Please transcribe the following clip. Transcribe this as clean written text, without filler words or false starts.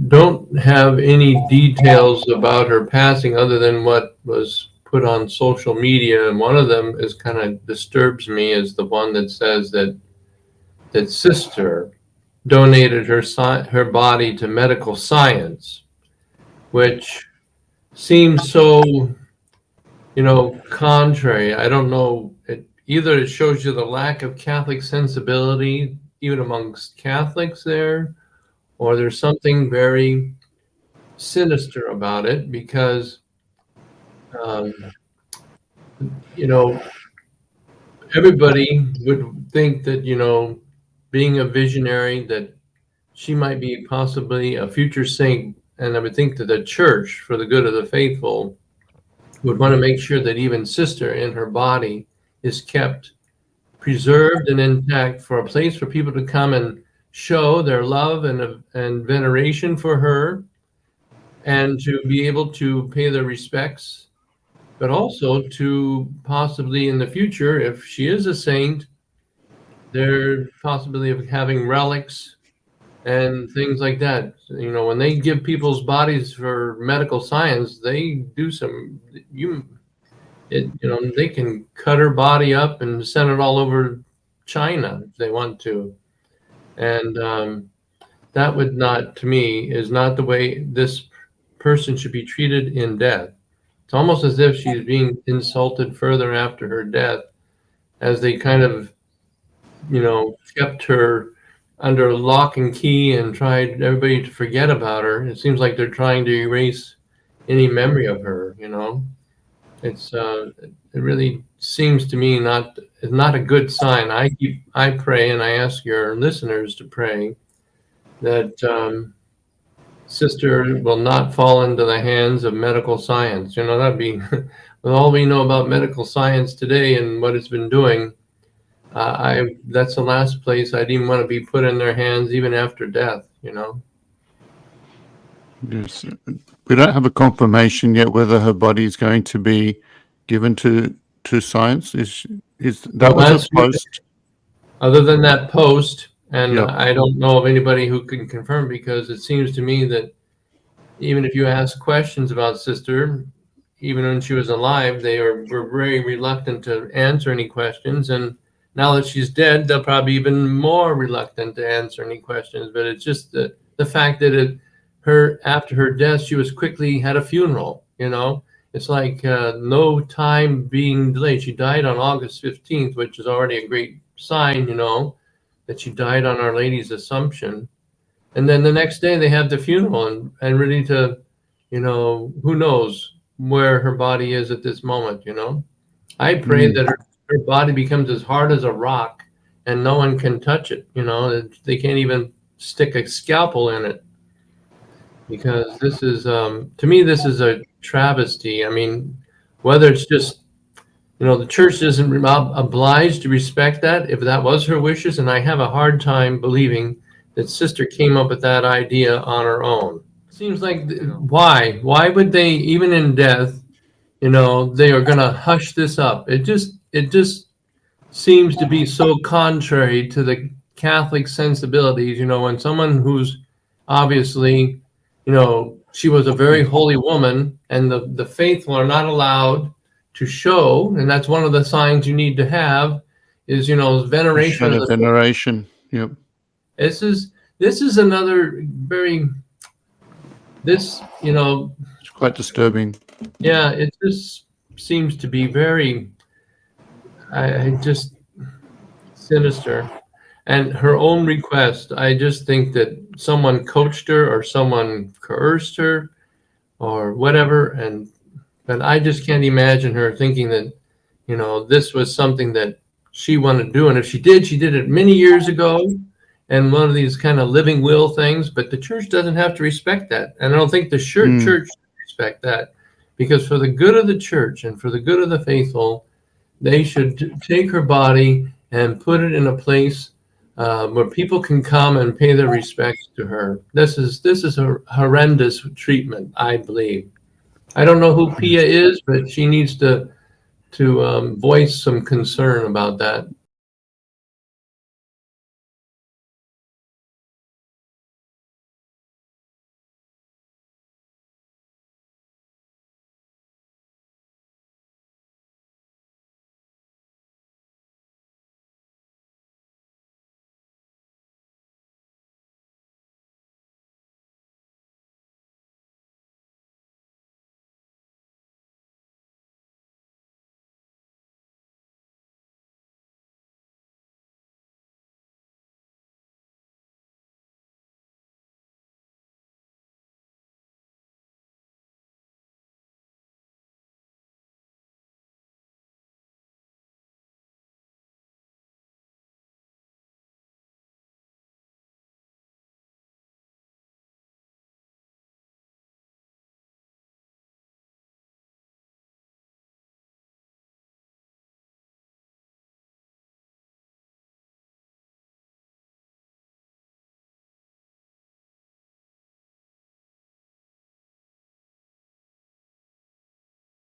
don't have any details about her passing other than what was put on social media, and one of them is kind of disturbs me, is the one that says that sister donated her body to medical science, which seems so, contrary. I don't know. Either it shows you the lack of Catholic sensibility, even amongst Catholics there, or there's something very sinister about it because, um, everybody would think that, being a visionary, that she might be possibly a future saint. And I would think that the church, for the good of the faithful, would want to make sure that even sister in her body is kept preserved and intact for a place for people to come and show their love and veneration for her, and to be able to pay their respects, but also to possibly in the future, if she is a saint, there's possibility of having relics and things like that. When they give people's bodies for medical science, they do they can cut her body up and send it all over China if they want to. And that would not, to me, is not the way this person should be treated in death. It's almost as if she's being insulted further after her death, as they kind of, kept her under lock and key and tried everybody to forget about her. It seems like they're trying to erase any memory of her. It really seems to me not a good sign. I pray, and I ask your listeners to pray that sister will not fall into the hands of medical science. That'd be with all we know about medical science today and what it's been doing. That's the last place I'd even want to be put in their hands, even after death. Yes, we don't have a confirmation yet whether her body is going to be given to science. Is that was a post? Other than that post, and I don't know of anybody who can confirm, because it seems to me that even if you ask questions about sister, even when she was alive, they were very reluctant to answer any questions, and now that she's dead, they'll probably be even more reluctant to answer any questions. But it's just the fact that after her death, she was quickly had a funeral. It's like no time being delayed. She died on August 15th, which is already a great sign, that she died on Our Lady's Assumption. And then the next day they have the funeral and ready to, who knows where her body is at this moment. I pray that her body becomes as hard as a rock and no one can touch it. They can't even stick a scalpel in it, because this is, to me, this is a travesty. I mean, whether it's just, the church isn't obliged to respect that if that was her wishes, and I have a hard time believing that sister came up with that idea on her own. Seems like, why would they, even in death, they are going to hush this up? It just seems to be so contrary to the Catholic sensibilities. When someone who's obviously, she was a very holy woman, and the faithful are not allowed to show, and that's one of the signs you need to have, is veneration. Veneration. Yep. This is another very, it's quite disturbing. Yeah, it just seems to be very, I just sinister. And her own request, I just think that someone coached her or someone coerced her or whatever, but I just can't imagine her thinking that, this was something that she wanted to do. And if she did it many years ago, and one of these kind of living will things, but the church doesn't have to respect that. And I don't think the church should respect that, because for the good of the church and for the good of the faithful, they should take her body and put it in a place where people can come and pay their respects to her. This is a horrendous treatment, I believe. I don't know who Pia is, but she needs to voice some concern about that.